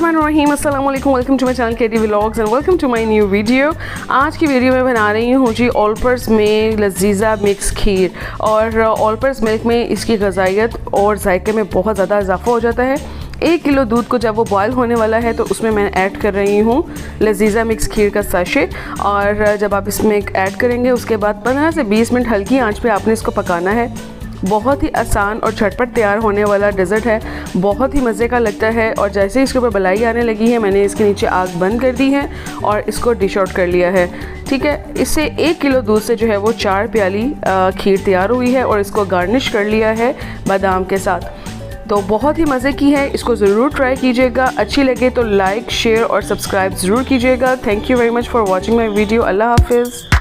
बिस्मिल्लाहिर्रहमानिर्रहीम, अस्सलाम वालेकुम, welcome to my channel KT vlogs and welcome to my new video. आज की वीडियो में बना रही हूँ जी ओल्पर्स में लजीजा मिक्स खीर। और ओल्पर्स मिल्क में इसकी ग़ज़ाइयत और जायके में बहुत ज़्यादा इजाफा हो जाता है। 1 किलो दूध को जब वो बॉयल होने वाला है तो उसमें मैं ऐड कर रही हूँ लाजीजा मिक्स खीर का सैशे। और जब आप इसमें ऐड करेंगे उसके बाद 15 से 20 मिनट हल्की आंच पे आपने इसको पकाना है। बहुत ही आसान और झटपट तैयार होने वाला डेज़र्ट है, बहुत ही मज़े का लगता है। और जैसे ही इसके ऊपर बलाई आने लगी है मैंने इसके नीचे आग बंद कर दी है और इसको डिश आउट कर लिया है। ठीक है, इससे 1 किलो दूध से जो है वो 4 प्याली खीर तैयार हुई है और इसको गार्निश कर लिया है बादाम के साथ। तो बहुत ही मज़े की है, इसको ज़रूर ट्राई कीजिएगा। अच्छी लगे तो लाइक, शेयर और सब्सक्राइब ज़रूर कीजिएगा। Thank you very much for watching my video. अल्लाह हाफिज़।